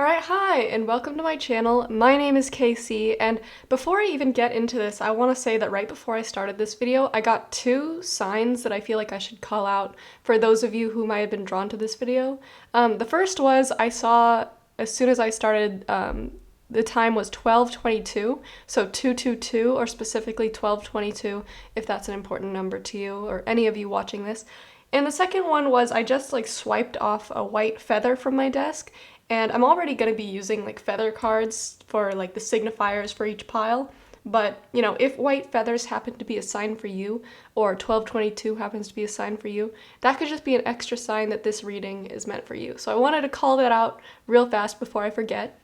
Alright, hi, and welcome to my channel. My name is Casey, and before I even get into this, I want to say that right before I started this video, I got two signs that I feel like I should call out for those of you who might have been drawn to this video. The first was I saw, as soon as I started, the time was 12:22, so 222, or specifically 12:22, if that's an important number to you, or any of you watching this. And the second one was I just swiped off a white feather from my desk, and I'm already going to be using feather cards for the signifiers for each pile. But, if white feathers happen to be a sign for you, or 1222 happens to be a sign for you, that could just be an extra sign that this reading is meant for you. So I wanted to call that out real fast before I forget.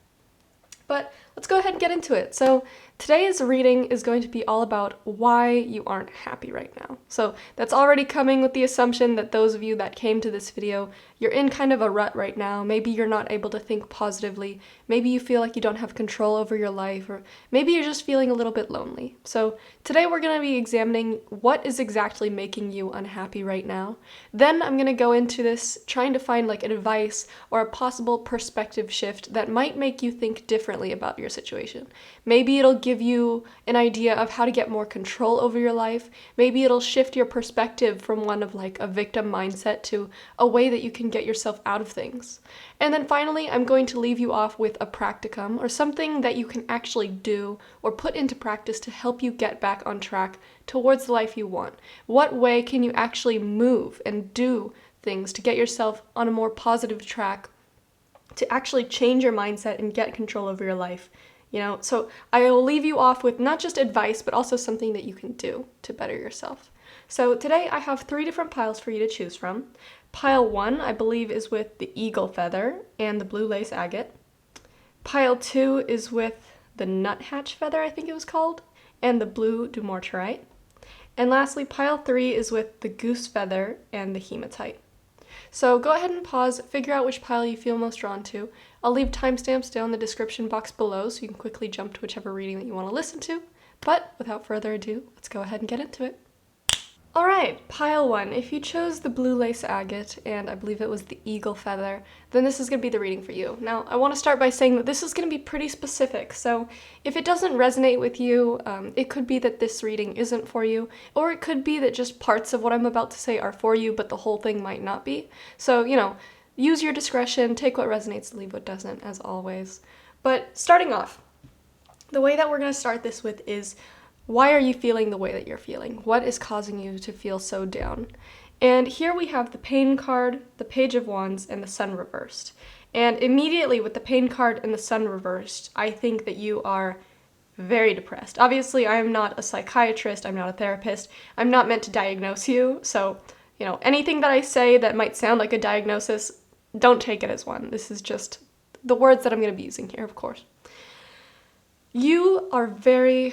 But let's go ahead and get into it. So today's reading is going to be all about why you aren't happy right now. So that's already coming with the assumption that those of you that came to this video, you're in kind of a rut right now. Maybe you're not able to think positively. Maybe you feel like you don't have control over your life, or maybe you're just feeling a little bit lonely. So today we're going to be examining what is exactly making you unhappy right now. Then I'm going to go into this trying to find an advice or a possible perspective shift that might make you think differently about your situation. Maybe it'll give you an idea of how to get more control over your life. Maybe it'll shift your perspective from one of a victim mindset to a way that you can get yourself out of things. And then finally, I'm going to leave you off with a practicum, or something that you can actually do or put into practice to help you get back on track towards the life you want. What way can you actually move and do things to get yourself on a more positive track, to actually change your mindset and get control over your life? So I will leave you off with not just advice, but also something that you can do to better yourself. So today I have 3 different piles for you to choose from. Pile 1, I believe, is with the eagle feather and the blue lace agate. Pile 2 is with the nuthatch feather, I think it was called, and the blue dumortierite. And lastly, pile 3 is with the goose feather and the hematite. So go ahead and pause, figure out which pile you feel most drawn to. I'll leave timestamps down in the description box below so you can quickly jump to whichever reading that you want to listen to. But without further ado, let's go ahead and get into it. Alright, pile 1. If you chose the blue lace agate, and I believe it was the eagle feather, then this is going to be the reading for you. Now, I want to start by saying that this is going to be pretty specific, so if it doesn't resonate with you, it could be that this reading isn't for you, or it could be that just parts of what I'm about to say are for you, but the whole thing might not be. So, use your discretion, take what resonates, leave what doesn't, as always. But starting off, the way that we're going to start this with is, why are you feeling the way that you're feeling? What is causing you to feel so down? And here we have the pain card, the page of wands, and the sun reversed. And immediately with the pain card and the sun reversed, I think that you are very depressed. Obviously, I am not a psychiatrist, I'm not a therapist, I'm not meant to diagnose you, so, anything that I say that might sound like a diagnosis, don't take it as one. This is just the words that I'm going to be using here, of course. You are very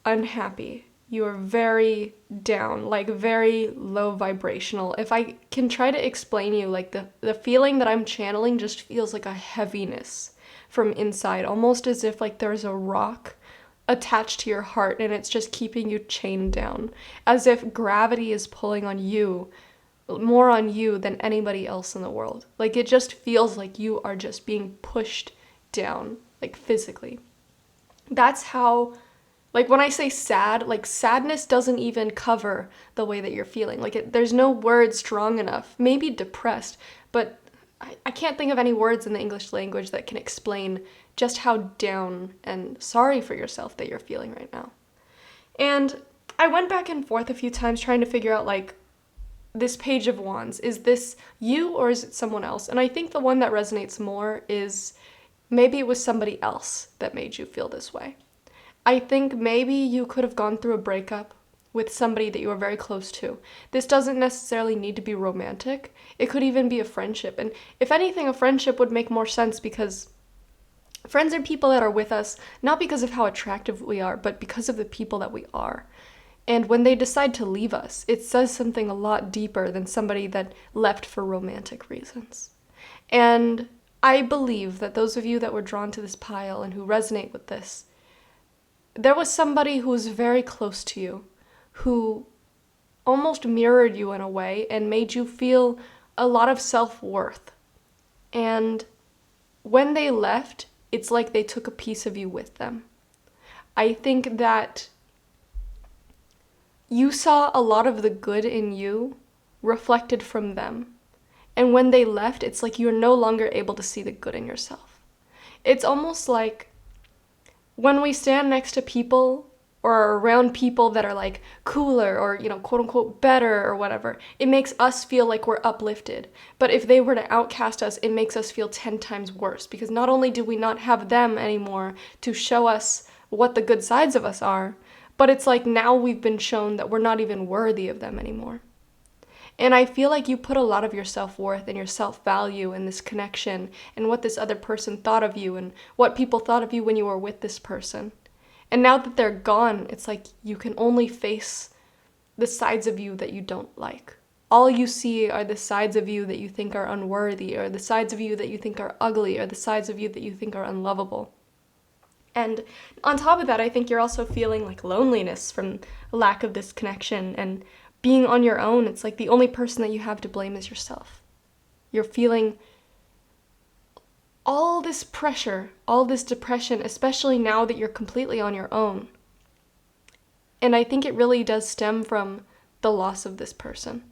unhappy. You are very down, very low vibrational. If I can try to explain you, the feeling that I'm channeling just feels like a heaviness from inside, almost as if there's a rock attached to your heart and it's just keeping you chained down, as if gravity is pulling on you, more on you than anybody else in the world. It just feels like you are just being pushed down, physically. That's how, when I say sad, sadness doesn't even cover the way that you're feeling. There's no word strong enough. Maybe depressed, but I can't think of any words in the English language that can explain just how down and sorry for yourself that you're feeling right now. And I went back and forth a few times trying to figure out, this page of wands, is this you or is it someone else? And I think the one that resonates more is maybe it was somebody else that made you feel this way. I think maybe you could have gone through a breakup with somebody that you were very close to. This doesn't necessarily need to be romantic. It could even be a friendship. And if anything, a friendship would make more sense, because friends are people that are with us, not because of how attractive we are, but because of the people that we are. And when they decide to leave us, it says something a lot deeper than somebody that left for romantic reasons. And I believe that those of you that were drawn to this pile and who resonate with this, there was somebody who was very close to you, who almost mirrored you in a way and made you feel a lot of self-worth. And when they left, it's like they took a piece of you with them. I think that you saw a lot of the good in you reflected from them. And when they left, it's like you're no longer able to see the good in yourself. It's almost like when we stand next to people or around people that are like cooler or, quote unquote better or whatever, it makes us feel like we're uplifted. But if they were to outcast us, it makes us feel 10 times worse, because not only do we not have them anymore to show us what the good sides of us are, but it's like now we've been shown that we're not even worthy of them anymore. And I feel like you put a lot of your self-worth and your self-value in this connection and what this other person thought of you and what people thought of you when you were with this person. And now that they're gone, it's like you can only face the sides of you that you don't like. All you see are the sides of you that you think are unworthy, or the sides of you that you think are ugly, or the sides of you that you think are unlovable. And on top of that, I think you're also feeling like loneliness from lack of this connection, and being on your own. It's like the only person that you have to blame is yourself. You're feeling all this pressure, all this depression, especially now that you're completely on your own. And I think it really does stem from the loss of this person.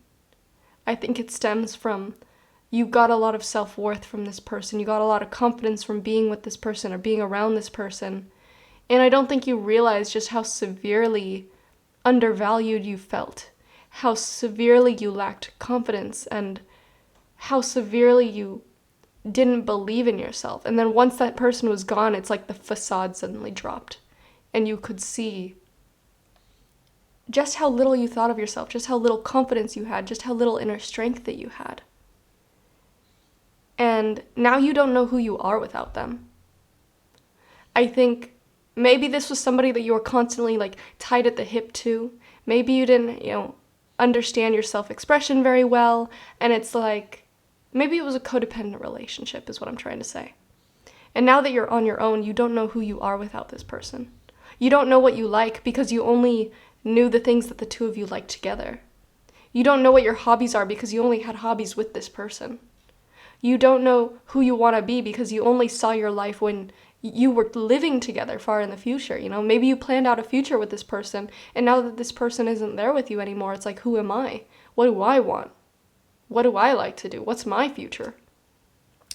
I think it stems from you got a lot of self-worth from this person. You got a lot of confidence from being with this person or being around this person. And I don't think you realize just how severely undervalued you felt, how severely you lacked confidence, and how severely you didn't believe in yourself. And then once that person was gone, it's like the facade suddenly dropped. And you could see just how little you thought of yourself, just how little confidence you had, just how little inner strength that you had. And now you don't know who you are without them. I think maybe this was somebody that you were constantly like tied at the hip to. Maybe you didn't, understand your self-expression very well. And it's like, maybe it was a codependent relationship is what I'm trying to say. And now that you're on your own, you don't know who you are without this person. You don't know what you like because you only knew the things that the two of you liked together. You don't know what your hobbies are because you only had hobbies with this person. You don't know who you want to be because you only saw your life when you were living together far in the future. Maybe you planned out a future with this person, and now that this person isn't there with you anymore, it's like, who am I? What do I want? What do I like to do? What's my future?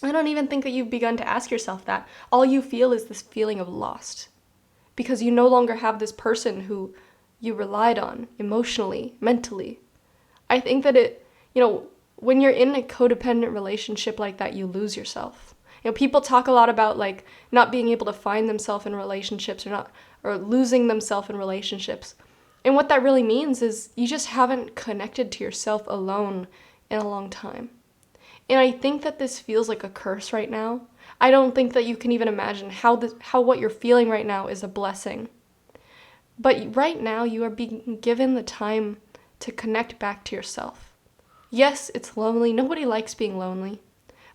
I don't even think that you've begun to ask yourself that. All you feel is this feeling of lost, because you no longer have this person who you relied on emotionally, mentally. I think that when you're in a codependent relationship like that, you lose yourself. People talk a lot about like not being able to find themselves in relationships or losing themselves in relationships. And what that really means is you just haven't connected to yourself alone in a long time. And I think that this feels like a curse right now. I don't think that you can even imagine how what you're feeling right now is a blessing. But right now you are being given the time to connect back to yourself. Yes, it's lonely. Nobody likes being lonely.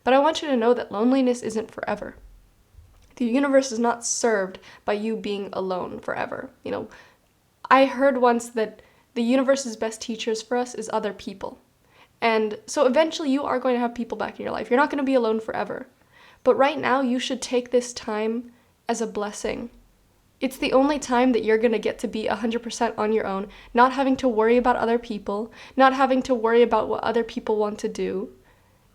But I want you to know that loneliness isn't forever. The universe is not served by you being alone forever. I heard once that the universe's best teachers for us is other people. And so eventually you are going to have people back in your life. You're not going to be alone forever. But right now you should take this time as a blessing. It's the only time that you're going to get to be 100% on your own, not having to worry about other people, not having to worry about what other people want to do.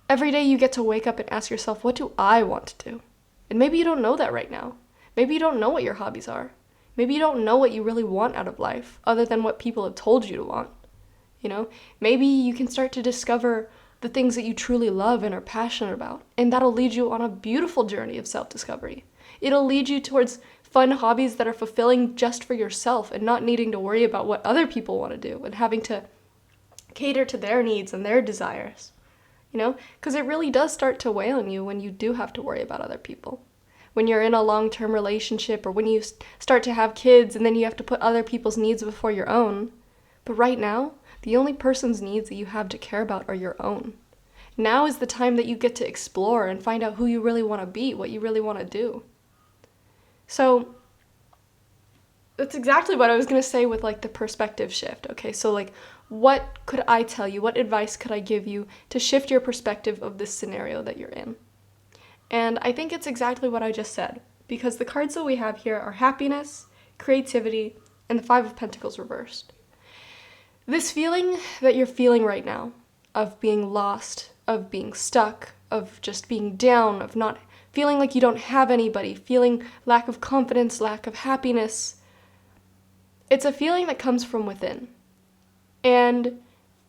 Every day you get to wake up and ask yourself, what do I want to do? And maybe you don't know that right now. Maybe you don't know what your hobbies are. Maybe you don't know what you really want out of life, other than what people have told you to want. Maybe you can start to discover the things that you truly love and are passionate about, and that'll lead you on a beautiful journey of self-discovery. It'll lead you towards fun hobbies that are fulfilling just for yourself and not needing to worry about what other people want to do and having to cater to their needs and their desires. Because it really does start to weigh on you when you do have to worry about other people. When you're in a long-term relationship, or when you start to have kids and then you have to put other people's needs before your own. But right now, the only person's needs that you have to care about are your own. Now is the time that you get to explore and find out who you really want to be, what you really want to do. So that's exactly what I was going to say with like the perspective shift. Okay, so like what could I tell you? What advice could I give you to shift your perspective of this scenario that you're in? And I think it's exactly what I just said, because the cards that we have here are happiness, creativity, and the Five of Pentacles reversed. This feeling that you're feeling right now, of being lost, of being stuck, of just being down, of not feeling like you don't have anybody, feeling lack of confidence, lack of happiness, it's a feeling that comes from within. And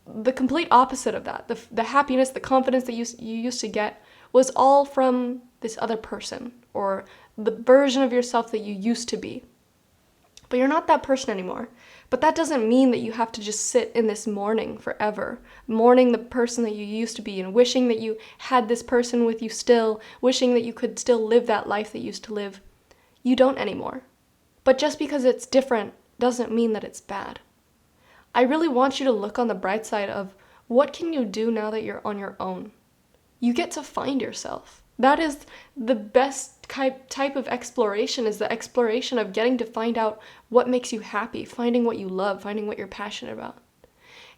the complete opposite of that, the happiness, the confidence that you used to get, was all from this other person, or the version of yourself that you used to be. But you're not that person anymore. But that doesn't mean that you have to just sit in this mourning forever, mourning the person that you used to be and wishing that you had this person with you still, wishing that you could still live that life that you used to live. You don't anymore. But just because it's different doesn't mean that it's bad. I really want you to look on the bright side of what can you do now that you're on your own. You get to find yourself. That is the best type of exploration, is the exploration of getting to find out what makes you happy, finding what you love, finding what you're passionate about.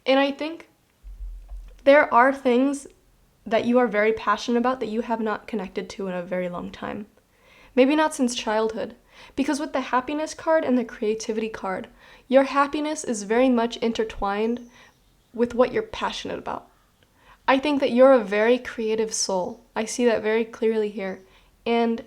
And I think there are things that you are very passionate about that you have not connected to in a very long time. Maybe not since childhood. Because with the happiness card and the creativity card, your happiness is very much intertwined with what you're passionate about. I think that you're a very creative soul. I see that very clearly here. And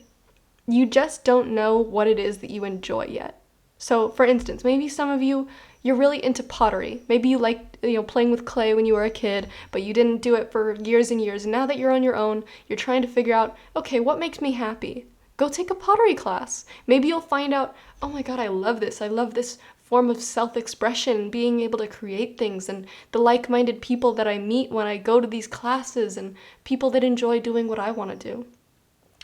you just don't know what it is that you enjoy yet. So, for instance, maybe some of you, you're really into pottery. Maybe you liked, playing with clay when you were a kid, but you didn't do it for years and years. And now that you're on your own, you're trying to figure out, okay, what makes me happy? Go take a pottery class. Maybe you'll find out, oh my God, I love this. I love this form of self-expression, being able to create things, and the like-minded people that I meet when I go to these classes, and people that enjoy doing what I want to do.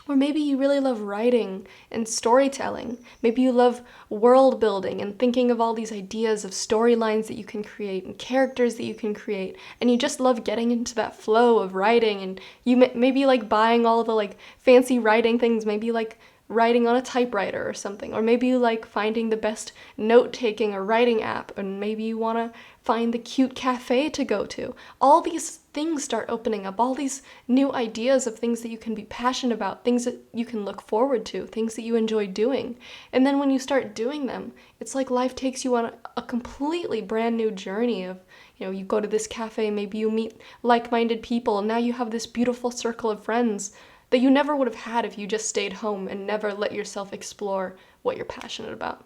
Or maybe you really love writing and storytelling. Maybe you love world building and thinking of all these ideas of storylines that you can create and characters that you can create, and you just love getting into that flow of writing, and you maybe like buying all the fancy writing things, maybe like writing on a typewriter or something, or maybe you like finding the best note-taking or writing app, and maybe you want to find the cute cafe to go to. All these things start opening up, all these new ideas of things that you can be passionate about, things that you can look forward to, things that you enjoy doing. And then when you start doing them, it's like life takes you on a completely brand new journey of, you go to this cafe, maybe you meet like-minded people, and now you have this beautiful circle of friends that you never would have had if you just stayed home and never let yourself explore what you're passionate about.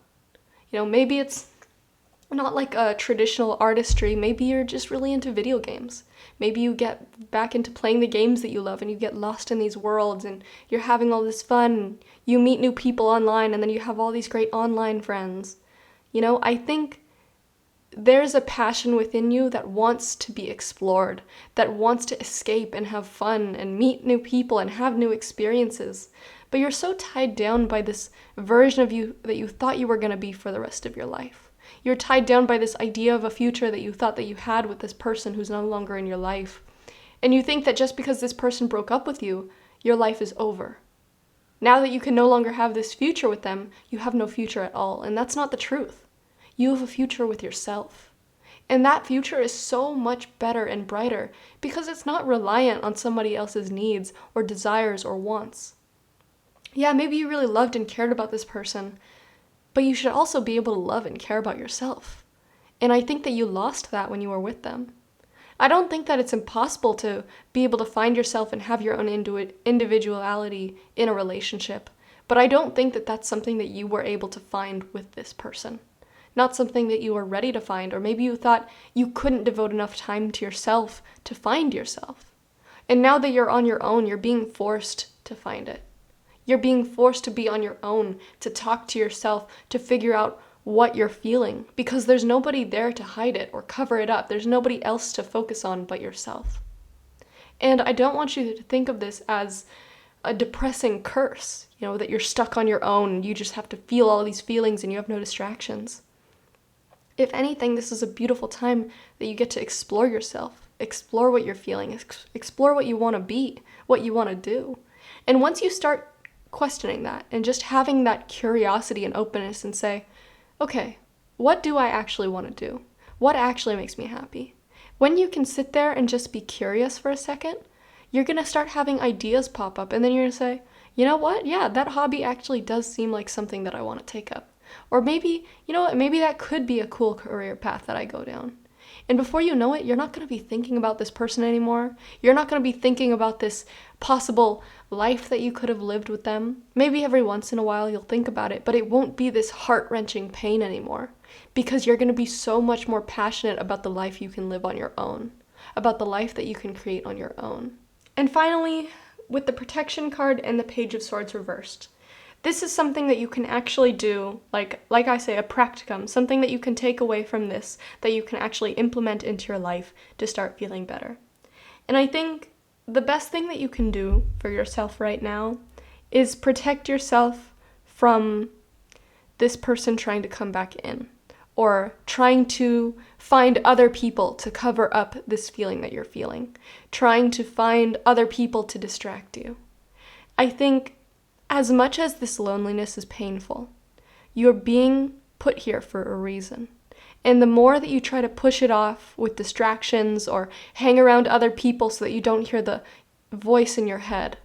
Maybe it's not like a traditional artistry, maybe you're just really into video games. Maybe you get back into playing the games that you love and you get lost in these worlds and you're having all this fun, and you meet new people online, and then you have all these great online friends. I think there's a passion within you that wants to be explored, that wants to escape and have fun and meet new people and have new experiences. But you're so tied down by this version of you that you thought you were going to be for the rest of your life. You're tied down by this idea of a future that you thought that you had with this person who's no longer in your life. And you think that just because this person broke up with you, your life is over. Now that you can no longer have this future with them, you have no future at all. And that's not the truth. You have a future with yourself. And that future is so much better and brighter because it's not reliant on somebody else's needs or desires or wants. Yeah, maybe you really loved and cared about this person, but you should also be able to love and care about yourself. And I think that you lost that when you were with them. I don't think that it's impossible to be able to find yourself and have your own individuality in a relationship, but I don't think that that's something that you were able to find with this person. Not something that you were ready to find, or maybe you thought you couldn't devote enough time to yourself to find yourself. And now that you're on your own, you're being forced to find it. You're being forced to be on your own, to talk to yourself, to figure out what you're feeling, because there's nobody there to hide it or cover it up. There's nobody else to focus on but yourself. And I don't want you to think of this as a depressing curse, that you're stuck on your own and you just have to feel all these feelings and you have no distractions. If anything, this is a beautiful time that you get to explore yourself, explore what you're feeling, explore what you want to be, what you want to do. And once you start questioning that and just having that curiosity and openness and say, okay, what do I actually want to do? What actually makes me happy? When you can sit there and just be curious for a second, you're going to start having ideas pop up, and then you're going to say, you know what? Yeah, that hobby actually does seem like something that I want to take up. Or maybe, you know what? Maybe that could be a cool career path that I go down. And before you know it, you're not going to be thinking about this person anymore. You're not going to be thinking about this possible life that you could have lived with them. Maybe every once in a while you'll think about it, but it won't be this heart-wrenching pain anymore, because you're going to be so much more passionate about the life you can live on your own, about the life that you can create on your own. And finally, with the protection card and the Page of Swords reversed, this is something that you can actually do, like I say, a practicum, something that you can take away from this, that you can actually implement into your life to start feeling better. And I think the best thing that you can do for yourself right now is protect yourself from this person trying to come back in, or trying to find other people to cover up this feeling that you're feeling, trying to find other people to distract you. I think as much as this loneliness is painful, you're being put here for a reason. And the more that you try to push it off with distractions or hang around other people so that you don't hear the voice in your head,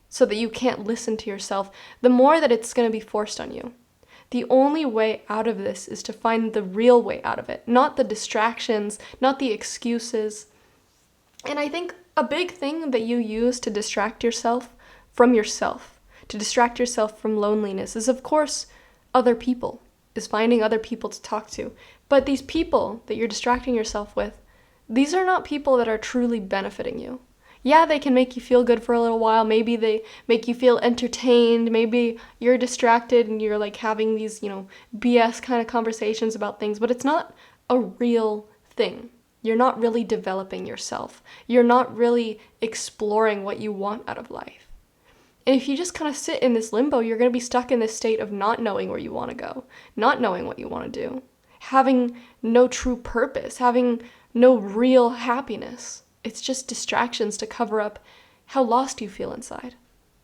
so that you can't listen to yourself, the more that it's going to be forced on you. The only way out of this is to find the real way out of it, not the distractions, not the excuses. And I think a big thing that you use to distract yourself from yourself, to distract yourself from loneliness, is of course other people, is finding other people to talk to. But these people that you're distracting yourself with, these are not people that are truly benefiting you. Yeah, they can make you feel good for a little while. Maybe they make you feel entertained. Maybe you're distracted and you're like having these, BS kind of conversations about things, but it's not a real thing. You're not really developing yourself. You're not really exploring what you want out of life. And if you just kind of sit in this limbo, you're going to be stuck in this state of not knowing where you want to go, not knowing what you want to do, having no true purpose, having no real happiness. It's just distractions to cover up how lost you feel inside.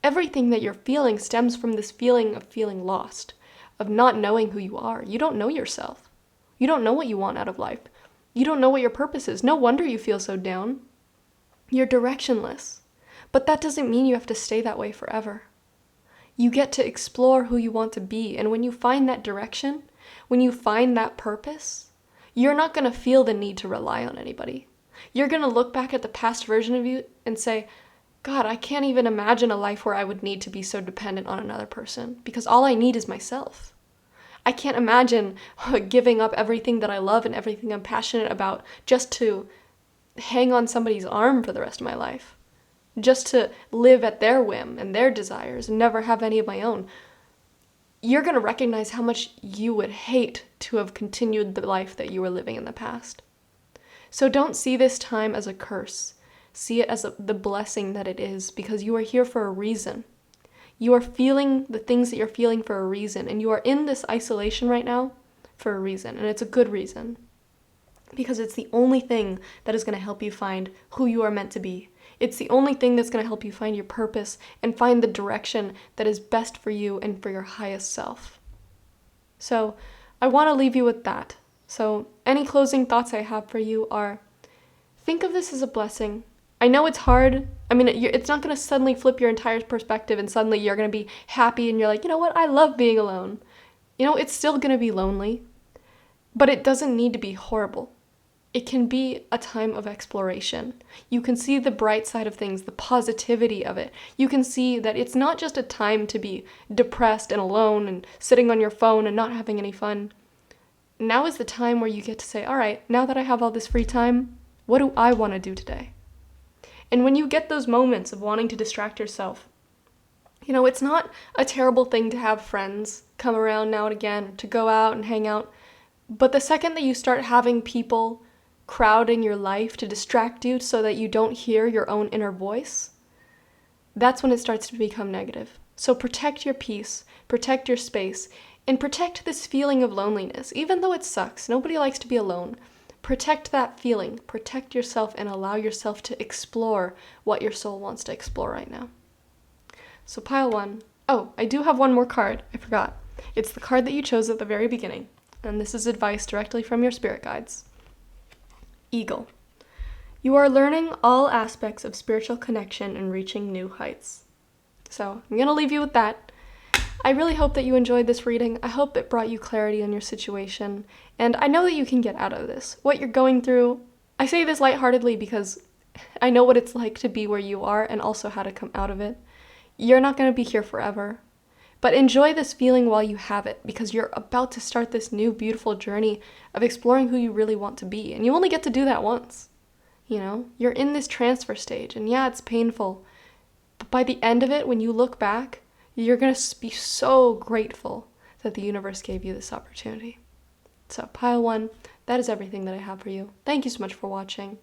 Everything that you're feeling stems from this feeling of feeling lost, of not knowing who you are. You don't know yourself. You don't know what you want out of life. You don't know what your purpose is. No wonder you feel so down. You're directionless. But that doesn't mean you have to stay that way forever. You get to explore who you want to be, and when you find that direction, when you find that purpose, you're not going to feel the need to rely on anybody. You're going to look back at the past version of you and say, God, I can't even imagine a life where I would need to be so dependent on another person, because all I need is myself. I can't imagine giving up everything that I love and everything I'm passionate about just to hang on somebody's arm for the rest of my life. Just to live at their whim and their desires and never have any of my own. You're going to recognize how much you would hate to have continued the life that you were living in the past. So don't see this time as a curse. See it as the blessing that it is, because you are here for a reason. You are feeling the things that you're feeling for a reason, and you are in this isolation right now for a reason, and it's a good reason. Because it's the only thing that is going to help you find who you are meant to be. It's the only thing that's going to help you find your purpose and find the direction that is best for you and for your highest self. So I want to leave you with that. So any closing thoughts I have for you are, think of this as a blessing. I know it's hard. I mean, it's not going to suddenly flip your entire perspective and suddenly you're going to be happy and you're like, you know what, I love being alone. It's still going to be lonely, but it doesn't need to be horrible. It can be a time of exploration. You can see the bright side of things, the positivity of it. You can see that it's not just a time to be depressed and alone and sitting on your phone and not having any fun. Now is the time where you get to say, all right, now that I have all this free time, what do I want to do today? And when you get those moments of wanting to distract yourself, it's not a terrible thing to have friends come around now and again, to go out and hang out. But the second that you start having people crowding your life to distract you so that you don't hear your own inner voice, that's when it starts to become negative. So protect your peace, protect your space, and protect this feeling of loneliness. Even though it sucks, nobody likes to be alone. Protect that feeling, protect yourself, and allow yourself to explore what your soul wants to explore right now. So pile one. Oh, I do have one more card. I forgot. It's the card that you chose at the very beginning. And this is advice directly from your spirit guides. Eagle. You are learning all aspects of spiritual connection and reaching new heights. So I'm going to leave you with that. I really hope that you enjoyed this reading. I hope it brought you clarity on your situation. And I know that you can get out of this. What you're going through, I say this lightheartedly because I know what it's like to be where you are and also how to come out of it. You're not going to be here forever. But enjoy this feeling while you have it, because you're about to start this new beautiful journey of exploring who you really want to be. And you only get to do that once. You know, you're in this transfer stage, and yeah, it's painful. But by the end of it, when you look back, you're going to be so grateful that the universe gave you this opportunity. So, pile 1, that is everything that I have for you. Thank you so much for watching.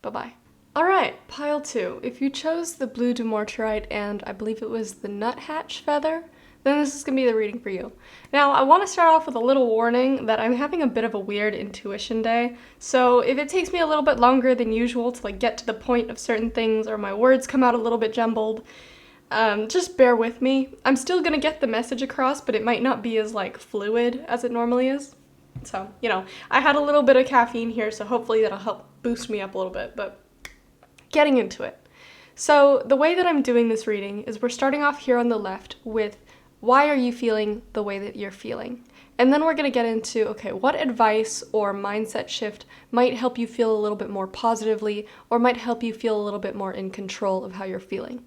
Bye-bye. Alright, pile 2. If you chose the blue dumortierite and I believe it was the nuthatch feather, then this is going to be the reading for you. Now, I want to start off with a little warning that I'm having a bit of a weird intuition day, so if it takes me a little bit longer than usual to get to the point of certain things, or my words come out a little bit jumbled, just bear with me. I'm still going to get the message across, but it might not be as fluid as it normally is. So, I had a little bit of caffeine here, so hopefully that'll help boost me up a little bit, but getting into it. So, the way that I'm doing this reading is we're starting off here on the left with why are you feeling the way that you're feeling? And then we're going to get into, okay, what advice or mindset shift might help you feel a little bit more positively or might help you feel a little bit more in control of how you're feeling.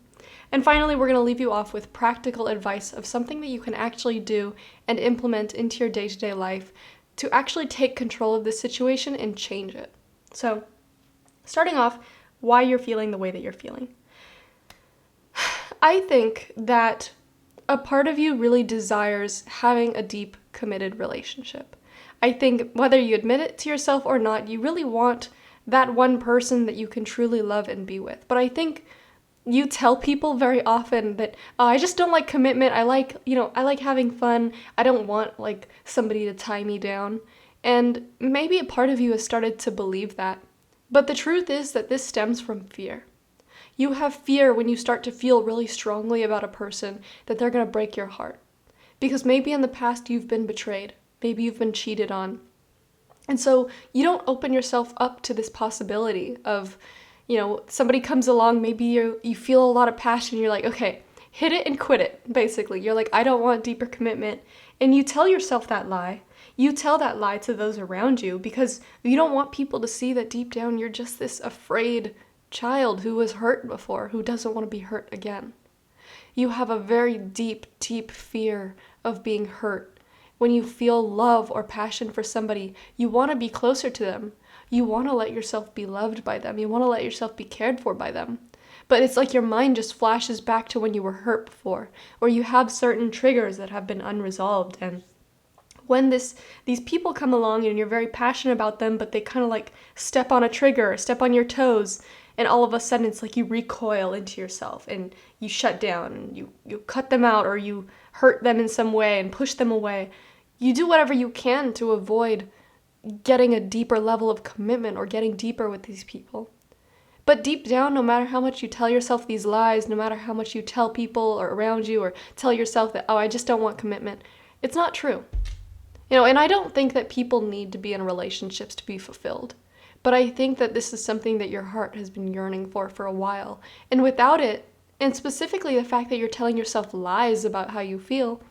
And finally, we're going to leave you off with practical advice of something that you can actually do and implement into your day-to-day life to actually take control of this situation and change it. So, starting off, why you're feeling the way that you're feeling. I think that a part of you really desires having a deep, committed relationship. I think whether you admit it to yourself or not, you really want that one person that you can truly love and be with. But I think you tell people very often that, I just don't like commitment. I like having fun. I don't want somebody to tie me down. And maybe a part of you has started to believe that. But the truth is that this stems from fear. You have fear when you start to feel really strongly about a person that they're going to break your heart. Because maybe in the past you've been betrayed. Maybe you've been cheated on. And so you don't open yourself up to this possibility of, somebody comes along, maybe you feel a lot of passion, you're like, okay, hit it and quit it, basically. You're like, I don't want deeper commitment. And you tell yourself that lie. You tell that lie to those around you because you don't want people to see that deep down you're just this afraid child who was hurt before, who doesn't want to be hurt again. You have a very deep, deep fear of being hurt. When you feel love or passion for somebody, you want to be closer to them. You want to let yourself be loved by them. You want to let yourself be cared for by them. But it's like your mind just flashes back to when you were hurt before, or you have certain triggers that have been unresolved. And when these people come along and you're very passionate about them, but they kind of step on a trigger, step on your toes, and all of a sudden it's like you recoil into yourself and you shut down and you cut them out or you hurt them in some way and push them away. You do whatever you can to avoid getting a deeper level of commitment or getting deeper with these people. But deep down, no matter how much you tell yourself these lies, no matter how much you tell people or around you or tell yourself that, I just don't want commitment, it's not true. And I don't think that people need to be in relationships to be fulfilled. But I think that this is something that your heart has been yearning for a while. And without it, and specifically the fact that you're telling yourself lies about how you feel,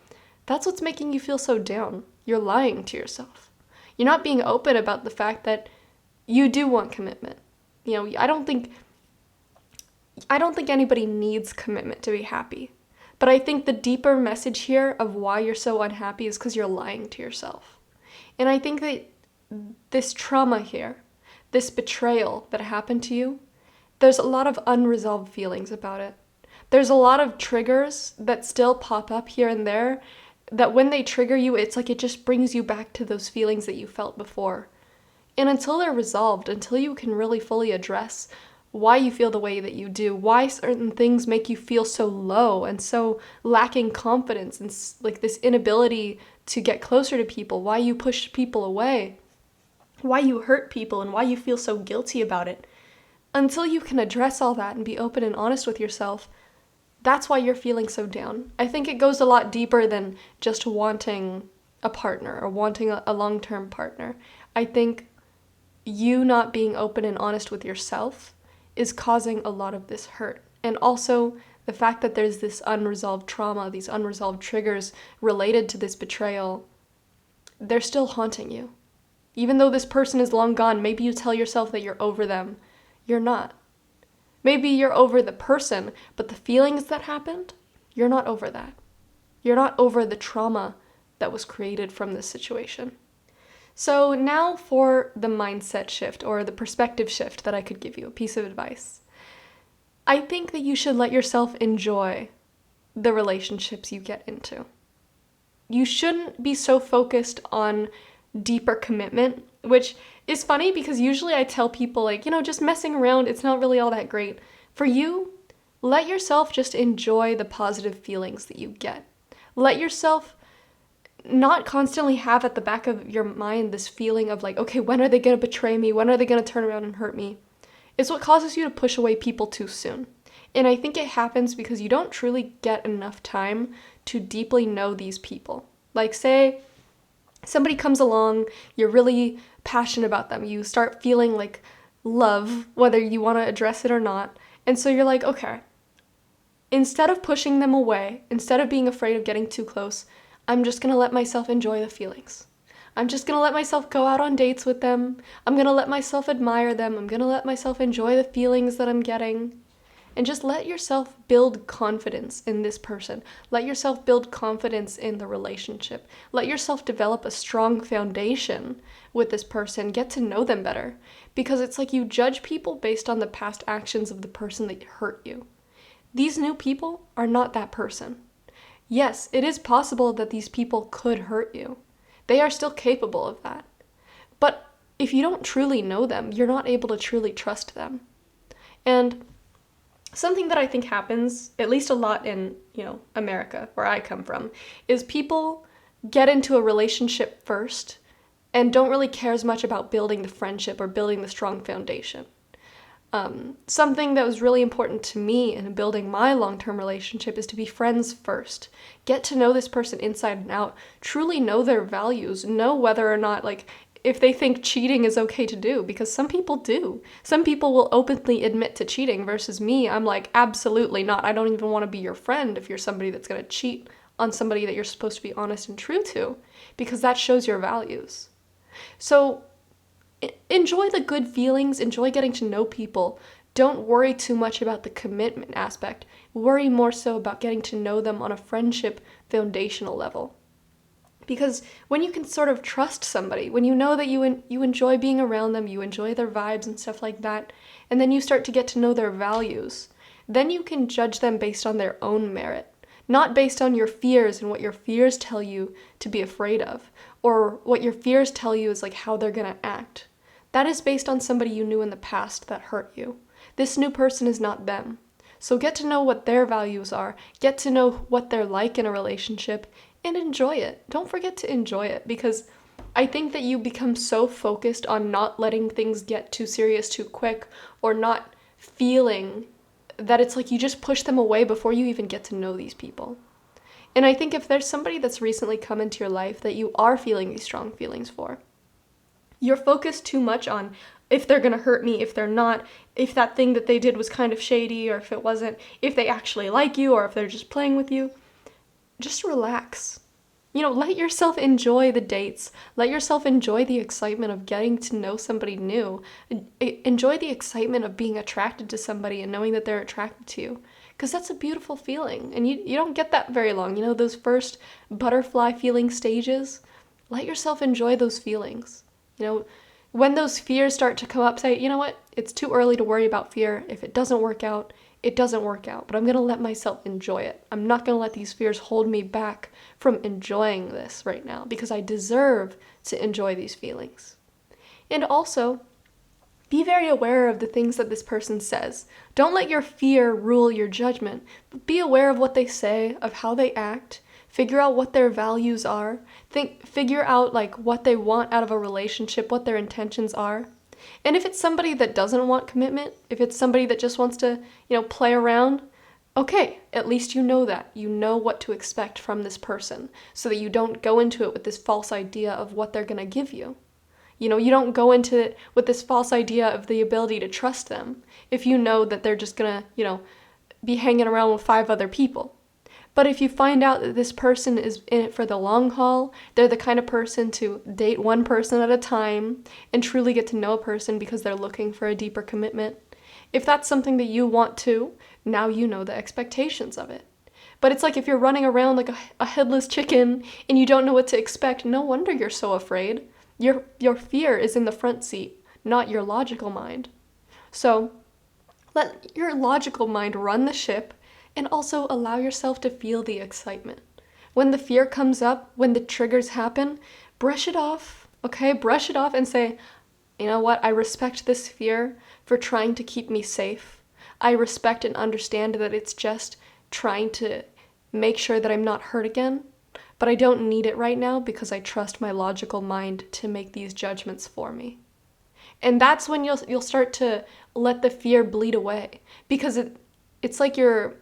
that's what's making you feel so down. You're lying to yourself. You're not being open about the fact that you do want commitment. I don't think anybody needs commitment to be happy. But I think the deeper message here of why you're so unhappy is because you're lying to yourself. And I think that this trauma here, this betrayal that happened to you, there's a lot of unresolved feelings about it. There's a lot of triggers that still pop up here and there that when they trigger you, it's like it just brings you back to those feelings that you felt before. And until they're resolved, until you can really fully address why you feel the way that you do, why certain things make you feel so low and so lacking confidence and this inability to get closer to people, why you push people away, why you hurt people and why you feel so guilty about it. Until you can address all that and be open and honest with yourself, that's why you're feeling so down. I think it goes a lot deeper than just wanting a partner or wanting a long-term partner. I think you not being open and honest with yourself is causing a lot of this hurt. And also the fact that there's this unresolved trauma, these unresolved triggers related to this betrayal, they're still haunting you. Even though this person is long gone, maybe you tell yourself that you're over them. You're not. Maybe you're over the person, but the feelings that happened, you're not over that. You're not over the trauma that was created from this situation. So now for the mindset shift or the perspective shift that I could give you, a piece of advice. I think that you should let yourself enjoy the relationships you get into. You shouldn't be so focused on deeper commitment, which is funny because usually I tell people like, just messing around, it's not really all that great. For you, let yourself just enjoy the positive feelings that you get. Let yourself not constantly have at the back of your mind this feeling of like, okay, when are they going to betray me? When are they going to turn around and hurt me? It's what causes you to push away people too soon. And I think it happens because you don't truly get enough time to deeply know these people. Like say somebody comes along, you're really passionate about them, you start feeling like love, whether you want to address it or not. And so you're like, okay, instead of pushing them away, instead of being afraid of getting too close, I'm just going to let myself enjoy the feelings. I'm just going to let myself go out on dates with them. I'm going to let myself admire them. I'm going to let myself enjoy the feelings that I'm getting. And just let yourself build confidence in this person. Let yourself build confidence in the relationship. Let yourself develop a strong foundation with this person. Get to know them better. Because it's like you judge people based on the past actions of the person that hurt you. These new people are not that person. Yes, it is possible that these people could hurt you. They are still capable of that. But if you don't truly know them, you're not able to truly trust them. And something that I think happens, at least a lot in, America, where I come from, is people get into a relationship first and don't really care as much about building the friendship or building the strong foundation. Something that was really important to me in building my long-term relationship is to be friends first. Get to know this person inside and out, truly know their values, know whether or not, if they think cheating is okay to do, because some people do. Some people will openly admit to cheating versus me, I'm like, absolutely not. I don't even want to be your friend if you're somebody that's going to cheat on somebody that you're supposed to be honest and true to, because that shows your values. So enjoy the good feelings, enjoy getting to know people. Don't worry too much about the commitment aspect. Worry more so about getting to know them on a friendship foundational level. Because when you can sort of trust somebody, when you know that you enjoy being around them, you enjoy their vibes and stuff like that, and then you start to get to know their values, then you can judge them based on their own merit, not based on your fears and what your fears tell you to be afraid of, or what your fears tell you is like how they're gonna act. That is based on somebody you knew in the past that hurt you. This new person is not them. So get to know what their values are, get to know what they're like in a relationship, and enjoy it. Don't forget to enjoy it, because I think that you become so focused on not letting things get too serious too quick, or not feeling that it's like you just push them away before you even get to know these people. And I think if there's somebody that's recently come into your life that you are feeling these strong feelings for, you're focused too much on if they're gonna hurt me, if they're not, if that thing that they did was kind of shady, or if it wasn't, if they actually like you, or if they're just playing with you. Just relax. Let yourself enjoy the dates. Let yourself enjoy the excitement of getting to know somebody new. Enjoy the excitement of being attracted to somebody and knowing that they're attracted to you. Because that's a beautiful feeling. And you don't get that very long. Those first butterfly feeling stages. Let yourself enjoy those feelings. When those fears start to come up, say, you know what? It's too early to worry about fear. If it doesn't work out, it doesn't work out, but I'm going to let myself enjoy it. I'm not going to let these fears hold me back from enjoying this right now, because I deserve to enjoy these feelings. And also, be very aware of the things that this person says. Don't let your fear rule your judgment, but be aware of what they say, of how they act. Figure out what their values are. Figure out what they want out of a relationship, what their intentions are. And if it's somebody that doesn't want commitment, if it's somebody that just wants to, play around, okay, at least you know that. You know what to expect from this person, so that you don't go into it with this false idea of what they're going to give you. You don't go into it with this false idea of the ability to trust them if you know that they're just gonna, be hanging around with 5 other people. But if you find out that this person is in it for the long haul, they're the kind of person to date one person at a time and truly get to know a person because they're looking for a deeper commitment. If that's something that you want to, now you know the expectations of it. But it's like if you're running around like a headless chicken and you don't know what to expect, no wonder you're so afraid. Your fear is in the front seat, not your logical mind. So let your logical mind run the ship and also allow yourself to feel the excitement. When the fear comes up, when the triggers happen, brush it off, okay? Brush it off and say, you know what? I respect this fear for trying to keep me safe. I respect and understand that it's just trying to make sure that I'm not hurt again, but I don't need it right now because I trust my logical mind to make these judgments for me. And that's when you'll start to let the fear bleed away, because it's like you're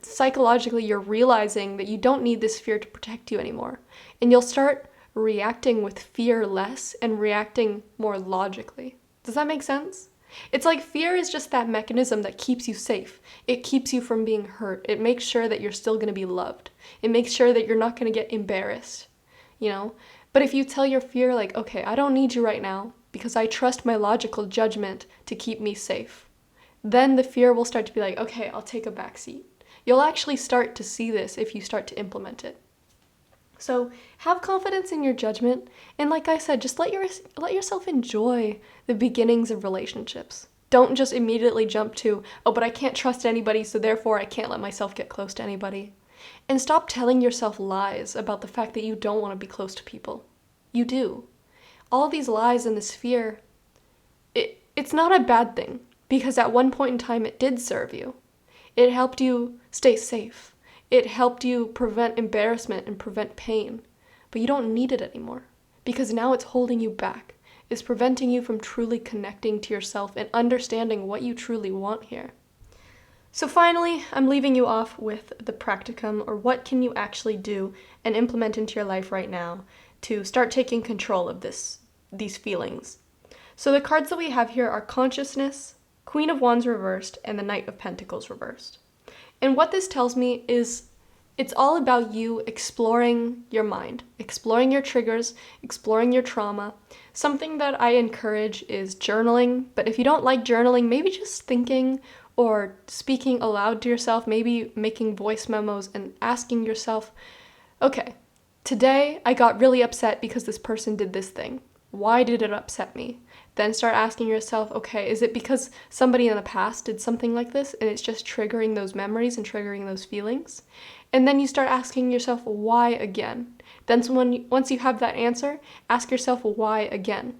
realizing that you don't need this fear to protect you anymore. And you'll start reacting with fear less and reacting more logically. Does that make sense? It's like fear is just that mechanism that keeps you safe. It keeps you from being hurt. It makes sure that you're still going to be loved. It makes sure that you're not going to get embarrassed, But if you tell your fear, like, okay, I don't need you right now because I trust my logical judgment to keep me safe, then the fear will start to be like, okay, I'll take a back seat. You'll actually start to see this if you start to implement it. So have confidence in your judgment, and like I said, just let yourself enjoy the beginnings of relationships. Don't just immediately jump to, oh, but I can't trust anybody, so therefore I can't let myself get close to anybody. And stop telling yourself lies about the fact that you don't want to be close to people. You do. All these lies and this fear, it's not a bad thing, because at one point in time it did serve you. It helped you stay safe. It helped you prevent embarrassment and prevent pain. But you don't need it anymore, because now it's holding you back. It's preventing you from truly connecting to yourself and understanding what you truly want here. So finally, I'm leaving you off with the practicum, or what can you actually do and implement into your life right now to start taking control of these feelings. So the cards that we have here are Consciousness, Queen of Wands reversed, and the Knight of Pentacles reversed. And what this tells me is it's all about you exploring your mind, exploring your triggers, exploring your trauma. Something that I encourage is journaling, but if you don't like journaling, maybe just thinking or speaking aloud to yourself, maybe making voice memos and asking yourself, okay, today I got really upset because this person did this thing. Why did it upset me? Then start asking yourself, okay, is it because somebody in the past did something like this and it's just triggering those memories and triggering those feelings? And then you start asking yourself, why again? Then once you have that answer, ask yourself, why again?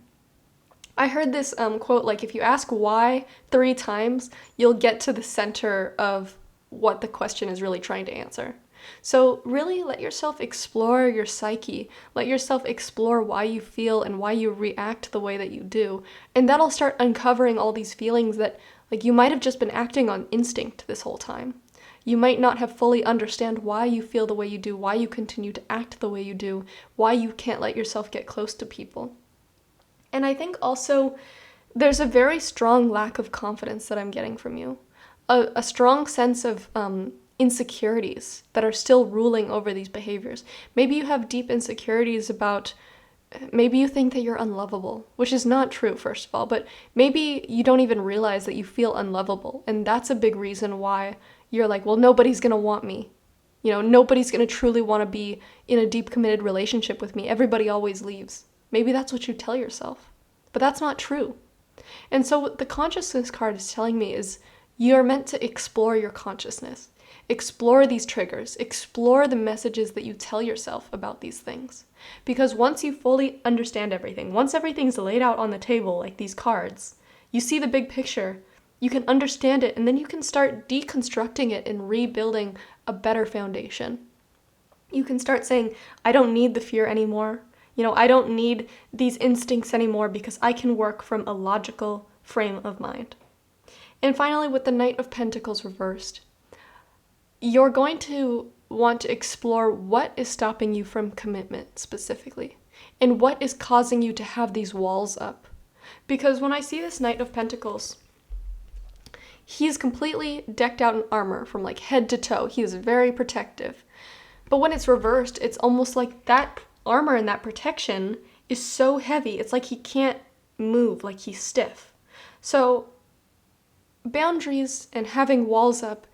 I heard this quote, like, if you ask why 3 times, you'll get to the center of what the question is really trying to answer. So really let yourself explore your psyche. Let yourself explore why you feel and why you react the way that you do. And that'll start uncovering all these feelings that, like, you might have just been acting on instinct this whole time. You might not have fully understand why you feel the way you do, why you continue to act the way you do, why you can't let yourself get close to people. And I think also there's a very strong lack of confidence that I'm getting from you. A strong sense of insecurities that are still ruling over these behaviors. Maybe you have deep insecurities about, maybe you think that you're unlovable, which is not true, first of all, but maybe you don't even realize that you feel unlovable. And that's a big reason why you're like, well, nobody's going to want me. Nobody's going to truly want to be in a deep committed relationship with me. Everybody always leaves. Maybe that's what you tell yourself, but that's not true. And so what the consciousness card is telling me is you're meant to explore your consciousness. Explore these triggers. Explore the messages that you tell yourself about these things. Because once you fully understand everything, once everything's laid out on the table, like these cards, you see the big picture, you can understand it, and then you can start deconstructing it and rebuilding a better foundation. You can start saying, I don't need the fear anymore. I don't need these instincts anymore because I can work from a logical frame of mind. And finally, with the Knight of Pentacles reversed, you're going to want to explore what is stopping you from commitment specifically, and what is causing you to have these walls up. Because when I see this Knight of Pentacles, he's completely decked out in armor from like head to toe. He is very protective. But when it's reversed, it's almost like that armor and that protection is so heavy. It's like he can't move, like he's stiff. So boundaries and having walls up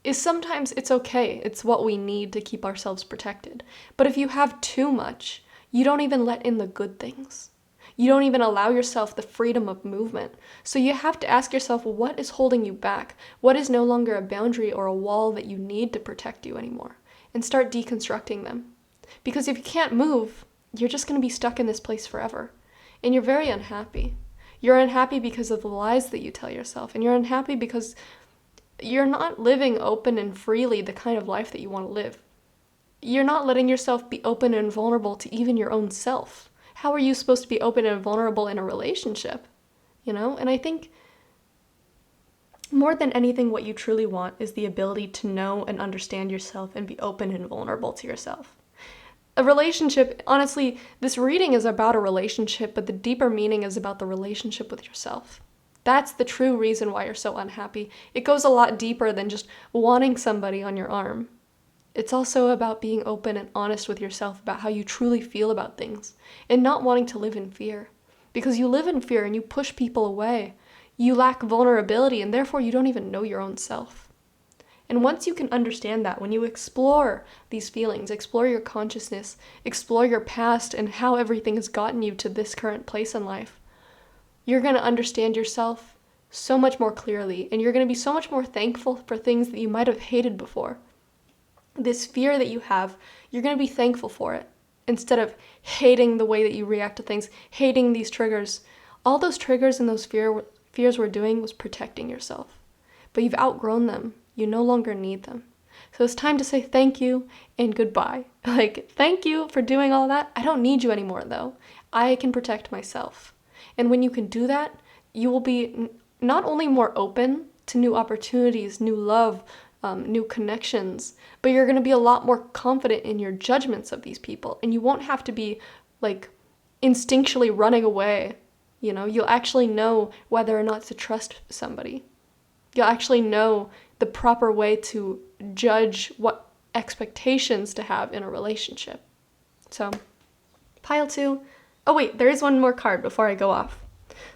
is sometimes it's okay. It's what we need to keep ourselves protected. But if you have too much, you don't even let in the good things. You don't even allow yourself the freedom of movement. So you have to ask yourself, what is holding you back? What is no longer a boundary or a wall that you need to protect you anymore? And start deconstructing them. Because if you can't move, you're just going to be stuck in this place forever. And you're very unhappy. You're unhappy because of the lies that you tell yourself. And you're unhappy because you're not living open and freely the kind of life that you want to live. You're not letting yourself be open and vulnerable to even your own self. How are you supposed to be open and vulnerable in a relationship? You know? And I think more than anything, what you truly want is the ability to know and understand yourself and be open and vulnerable to yourself. A relationship, honestly, this reading is about a relationship, but the deeper meaning is about the relationship with yourself. That's the true reason why you're so unhappy. It goes a lot deeper than just wanting somebody on your arm. It's also about being open and honest with yourself about how you truly feel about things and not wanting to live in fear. Because you live in fear and you push people away. You lack vulnerability and therefore you don't even know your own self. And once you can understand that, when you explore these feelings, explore your consciousness, explore your past and how everything has gotten you to this current place in life, you're going to understand yourself so much more clearly and you're going to be so much more thankful for things that you might have hated before. This fear that you have, you're going to be thankful for it instead of hating the way that you react to things, hating these triggers. All those triggers and those fears were doing was protecting yourself. But you've outgrown them. You no longer need them. So it's time to say thank you and goodbye. Like, thank you for doing all that. I don't need you anymore, though. I can protect myself. And when you can do that, you will be not only more open to new opportunities, new love, new connections, but you're going to be a lot more confident in your judgments of these people. And you won't have to be, like, instinctually running away. You know, you'll actually know whether or not to trust somebody. You'll actually know the proper way to judge what expectations to have in a relationship. So, pile 2. Oh wait, there is one more card before I go off.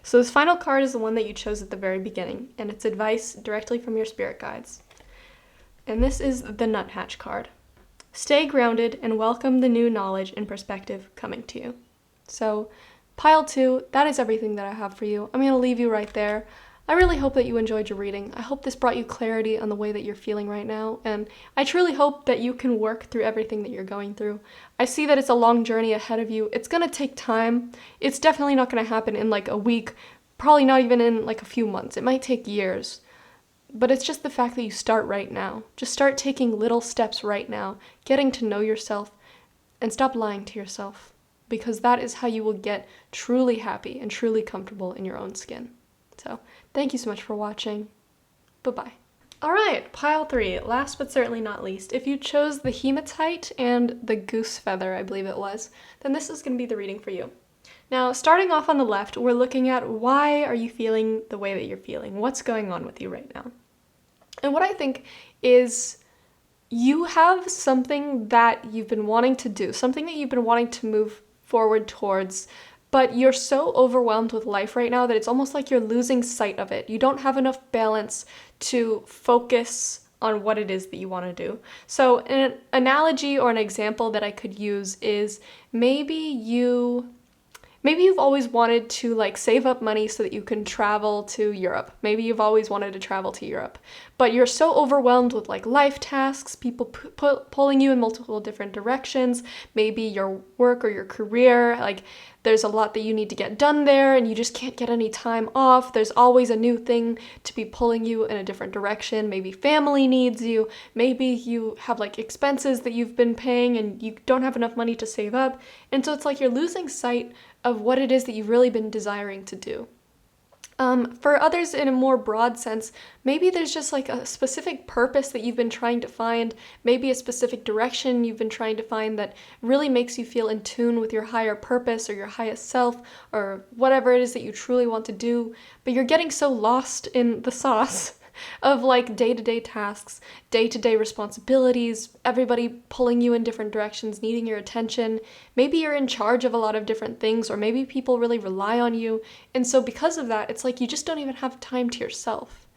So this final card is the one that you chose at the very beginning, and it's advice directly from your spirit guides. And this is the Nuthatch card. Stay grounded and welcome the new knowledge and perspective coming to you. So, pile 2, that is everything that I have for you. I'm going to leave you right there. I really hope that you enjoyed your reading. I hope this brought you clarity on the way that you're feeling right now, and I truly hope that you can work through everything that you're going through. I see that it's a long journey ahead of you. It's going to take time. It's definitely not going to happen in like a week, probably not even in like a few months. It might take years. But it's just the fact that you start right now. Just start taking little steps right now, getting to know yourself, and stop lying to yourself, because that is how you will get truly happy and truly comfortable in your own skin. So, thank you so much for watching. Bye-bye. Alright, pile 3, last but certainly not least. If you chose the hematite and the goose feather, I believe it was, then this is going to be the reading for you. Now, starting off on the left, we're looking at why are you feeling the way that you're feeling? What's going on with you right now? And what I think is you have something that you've been wanting to do, something that you've been wanting to move forward towards, but you're so overwhelmed with life right now that it's almost like you're losing sight of it. You don't have enough balance to focus on what it is that you want to do. So an analogy or an example that I could use is maybe you've always wanted to like save up money so that you can travel to Europe. Maybe you've always wanted to travel to Europe, but you're so overwhelmed with like life tasks, people pulling you in multiple different directions, maybe your work or your career, like there's a lot that you need to get done there and you just can't get any time off. There's always a new thing to be pulling you in a different direction. Maybe family needs you. Maybe you have like expenses that you've been paying and you don't have enough money to save up. And so it's like you're losing sight of what it is that you've really been desiring to do. For others, in a more broad sense, maybe there's just like a specific purpose that you've been trying to find, maybe a specific direction you've been trying to find that really makes you feel in tune with your higher purpose or your highest self or whatever it is that you truly want to do, but you're getting so lost in the sauce of like day-to-day tasks, day-to-day responsibilities, everybody pulling you in different directions, needing your attention. Maybe you're in charge of a lot of different things, or maybe people really rely on you. And so because of that, it's like you just don't even have time to yourself.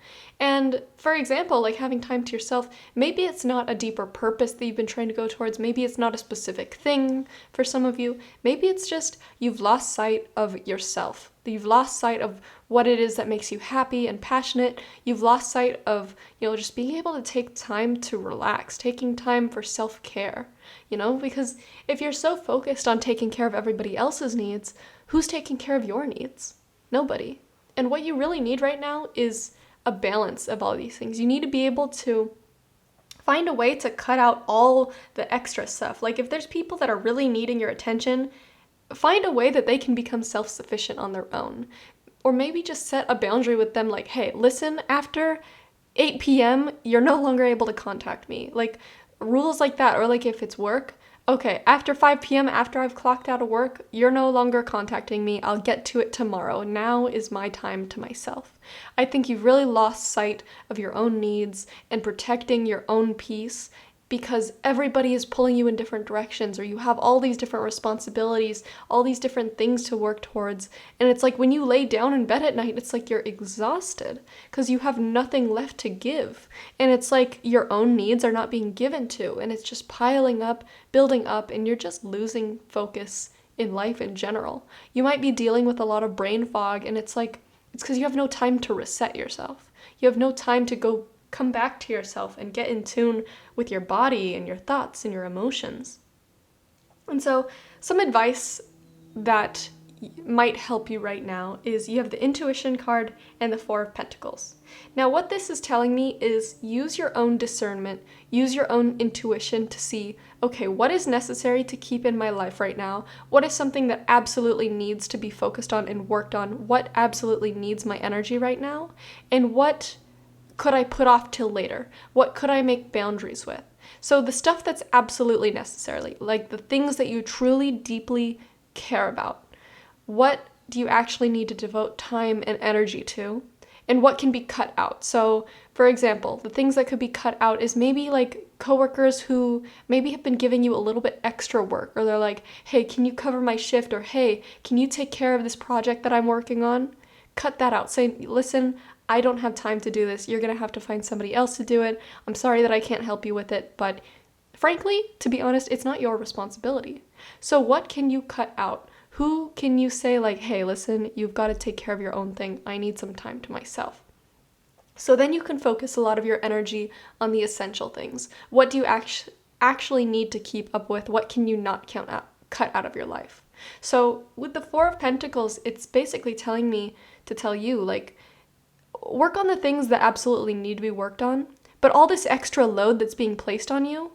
And for example, like having time to yourself, maybe it's not a deeper purpose that you've been trying to go towards. Maybe it's not a specific thing for some of you. Maybe it's just you've lost sight of yourself. You've lost sight of what it is that makes you happy and passionate. You've lost sight of, just being able to take time to relax, taking time for self-care, because if you're so focused on taking care of everybody else's needs, who's taking care of your needs? Nobody. And what you really need right now is a balance of all these things. You need to be able to find a way to cut out all the extra stuff. Like if there's people that are really needing your attention, find a way that they can become self-sufficient on their own. Or maybe just set a boundary with them like, hey, listen, after 8 p.m., you're no longer able to contact me. Like rules like that. Or like if it's work, okay, after 5 p.m., after I've clocked out of work, you're no longer contacting me. I'll get to it tomorrow. Now is my time to myself. I think you've really lost sight of your own needs and protecting your own peace because everybody is pulling you in different directions, or you have all these different responsibilities, all these different things to work towards. And it's like when you lay down in bed at night, it's like you're exhausted because you have nothing left to give. And it's like your own needs are not being given to, and it's just piling up, building up, and you're just losing focus in life in general. You might be dealing with a lot of brain fog, and it's because you have no time to reset yourself. You have no time to come back to yourself and get in tune with your body and your thoughts and your emotions. And so some advice that might help you right now is you have the intuition card and the Four of Pentacles. Now what this is telling me is use your own discernment, use your own intuition to see, okay, what is necessary to keep in my life right now? What is something that absolutely needs to be focused on and worked on? What absolutely needs my energy right now? And what could I put off till later? What could I make boundaries with? So the stuff that's absolutely necessary, like the things that you truly, deeply care about. What do you actually need to devote time and energy to? And what can be cut out? So, for example, the things that could be cut out is maybe like coworkers who maybe have been giving you a little bit extra work, or they're like, hey, can you cover my shift? Or hey, can you take care of this project that I'm working on? Cut that out. Say, listen, I don't have time to do this. You're going to have to find somebody else to do it. I'm sorry that I can't help you with it, but frankly, to be honest, it's not your responsibility. So what can you cut out? Who can you say like, hey, listen, you've got to take care of your own thing. I need some time to myself. So then you can focus a lot of your energy on the essential things. What do you actually need to keep up with? What can you not cut out of your life? So with the Four of Pentacles, it's basically telling me to tell you, like, work on the things that absolutely need to be worked on, but all this extra load that's being placed on you,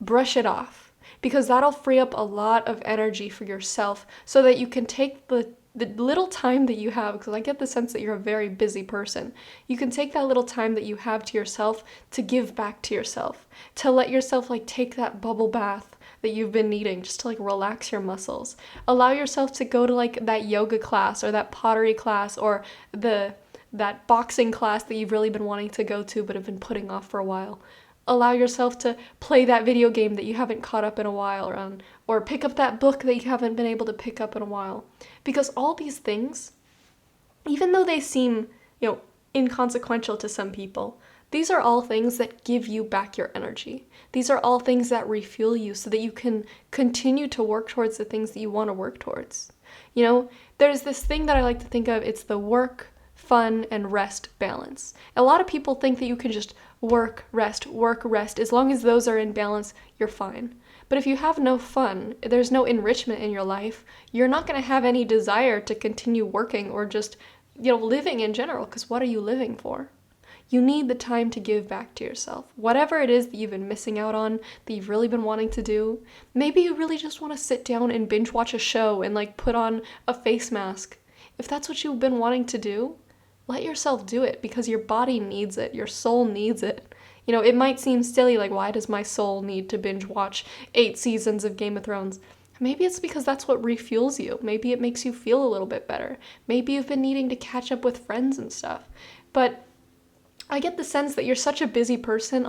brush it off, because that'll free up a lot of energy for yourself so that you can take the little time that you have, because I get the sense that you're a very busy person. You can take that little time that you have to yourself to give back to yourself, to let yourself like take that bubble bath that you've been needing just to like relax your muscles. Allow yourself to go to like that yoga class or that pottery class or that boxing class that you've really been wanting to go to but have been putting off for a while. Allow yourself to play that video game that you haven't caught up in a while on, or pick up that book that you haven't been able to pick up in a while. Because all these things, even though they seem, inconsequential to some people, these are all things that give you back your energy. These are all things that refuel you so that you can continue to work towards the things that you want to work towards. There's this thing that I like to think of, it's the work, fun, and rest balance. A lot of people think that you can just work, rest. As long as those are in balance, you're fine. But if you have no fun, there's no enrichment in your life, you're not going to have any desire to continue working or just, living in general, because what are you living for? You need the time to give back to yourself. Whatever it is that you've been missing out on, that you've really been wanting to do, maybe you really just want to sit down and binge watch a show and like put on a face mask. If that's what you've been wanting to do, let yourself do it because your body needs it, your soul needs it. You know, it might seem silly, like, why does my soul need to binge watch 8 seasons of Game of Thrones? Maybe it's because that's what refuels you. Maybe it makes you feel a little bit better. Maybe you've been needing to catch up with friends and stuff. But I get the sense that you're such a busy person,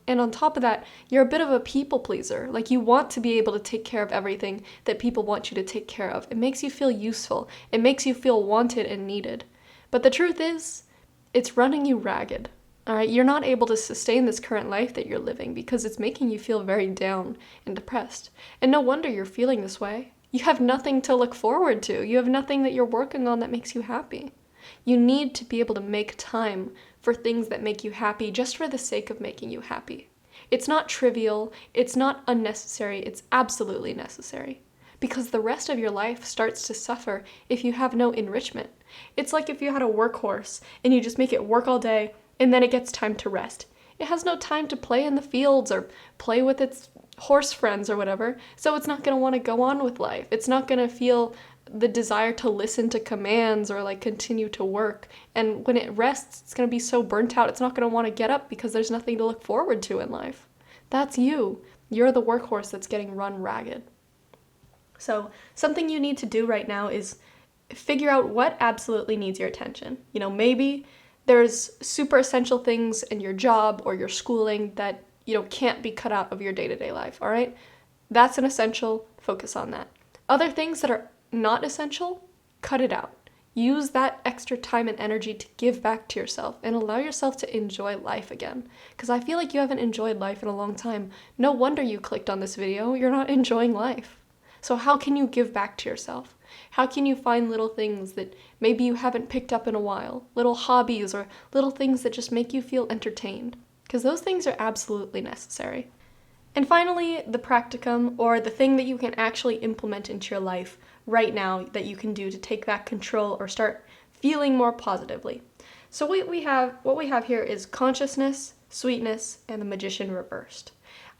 and on top of that, you're a bit of a people pleaser. Like, you want to be able to take care of everything that people want you to take care of. It makes you feel useful. It makes you feel wanted and needed. But the truth is, it's running you ragged. All right, you're not able to sustain this current life that you're living because it's making you feel very down and depressed. And no wonder you're feeling this way. You have nothing to look forward to. You have nothing that you're working on that makes you happy. You need to be able to make time for things that make you happy just for the sake of making you happy. It's not trivial, it's not unnecessary, it's absolutely necessary. Because the rest of your life starts to suffer if you have no enrichment. It's like if you had a workhorse and you just make it work all day and then it gets time to rest. It has no time to play in the fields or play with its horse friends or whatever, so it's not going to want to go on with life. It's not going to feel the desire to listen to commands or like continue to work. And when it rests, it's going to be so burnt out, it's not going to want to get up because there's nothing to look forward to in life. That's you. You're the workhorse that's getting run ragged. So something you need to do right now is figure out what absolutely needs your attention. You know, maybe there's super essential things in your job or your schooling that, you know, can't be cut out of your day-to-day life, all right? That's an essential, focus on that. Other things that are not essential, cut it out. Use that extra time and energy to give back to yourself and allow yourself to enjoy life again. Because I feel like you haven't enjoyed life in a long time. No wonder you clicked on this video. You're not enjoying life. So how can you give back to yourself? How can you find little things that maybe you haven't picked up in a while? Little hobbies or little things that just make you feel entertained? Because those things are absolutely necessary. And finally, the practicum, or the thing that you can actually implement into your life right now that you can do to take back control or start feeling more positively. So what we have here is consciousness, sweetness, and the magician reversed.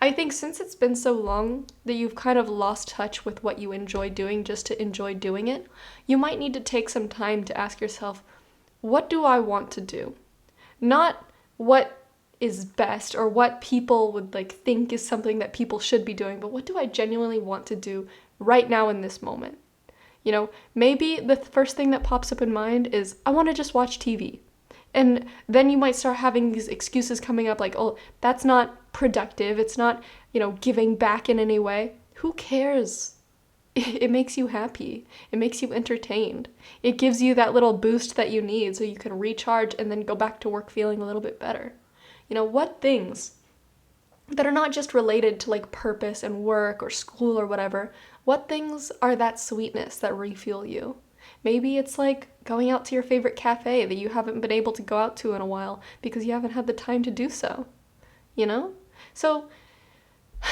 I think since it's been so long that you've kind of lost touch with what you enjoy doing just to enjoy doing it, you might need to take some time to ask yourself, what do I want to do? Not what is best or what people would like think is something that people should be doing, but what do I genuinely want to do right now in this moment? You know, maybe the first thing that pops up in mind is, I want to just watch TV. And then you might start having these excuses coming up like, oh, that's not productive. It's not, you know, giving back in any way. Who cares? It makes you happy. It makes you entertained. It gives you that little boost that you need so you can recharge and then go back to work feeling a little bit better. You know, what things that are not just related to like purpose and work or school or whatever, what things are that sweetness that refuel you? Maybe it's like going out to your favorite cafe that you haven't been able to go out to in a while because you haven't had the time to do so, you know? So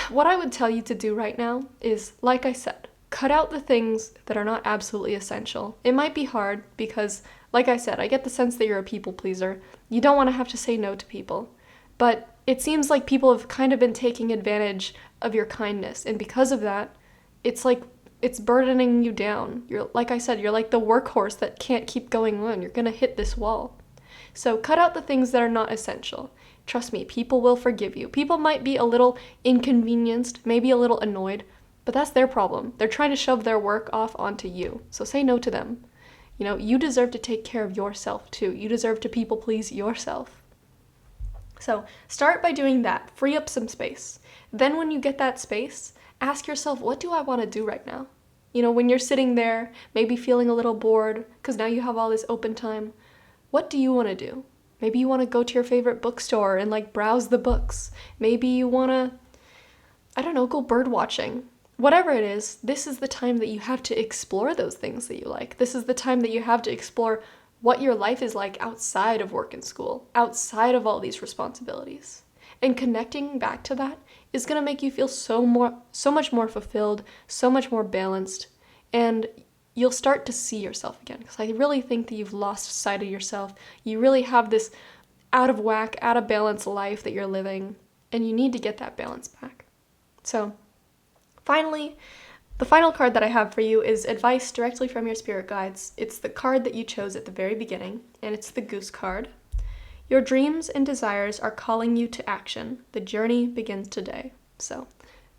what I would tell you to do right now is, like I said, cut out the things that are not absolutely essential. It might be hard because, like I said, I get the sense that you're a people pleaser. You don't want to have to say no to people. But it seems like people have kind of been taking advantage of your kindness. And because of that, it's like it's burdening you down. You're, like I said, you're like the workhorse that can't keep going on. You're going to hit this wall. So cut out the things that are not essential. Trust me, people will forgive you. People might be a little inconvenienced, maybe a little annoyed, but that's their problem. They're trying to shove their work off onto you. So say no to them. You know, you deserve to take care of yourself too. You deserve to people please yourself. So start by doing that. Free up some space. Then when you get that space, ask yourself, what do I want to do right now? You know, when you're sitting there, maybe feeling a little bored because now you have all this open time, what do you want to do? Maybe you want to go to your favorite bookstore and like browse the books. Maybe you want to, I don't know, go bird watching. Whatever it is, this is the time that you have to explore those things that you like. This is the time that you have to explore what your life is like outside of work and school, outside of all these responsibilities. And connecting back to that is going to make you feel so much more fulfilled, so much more balanced, and you'll start to see yourself again. Because I really think that you've lost sight of yourself. You really have this out of whack, out of balance life that you're living, and you need to get that balance back. So, finally, The final card that I have for you is advice directly from your spirit guides. It's the card that you chose at the very beginning, and it's the Goose card. Your dreams and desires are calling you to action. The journey begins today. So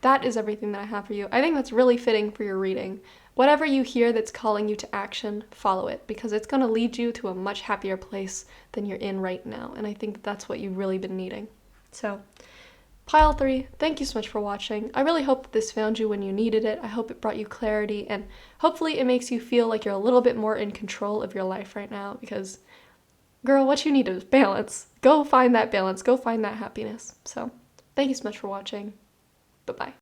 that is everything that I have for you. I think that's really fitting for your reading. Whatever you hear that's calling you to action, follow it, because it's going to lead you to a much happier place than you're in right now. And I think that's what you've really been needing. So Pile 3, thank you so much for watching. I really hope that this found you when you needed it. I hope it brought you clarity, and hopefully it makes you feel like you're a little bit more in control of your life right now, because girl, what you need is balance. Go find that balance. Go find that happiness. So thank you so much for watching. Bye-bye.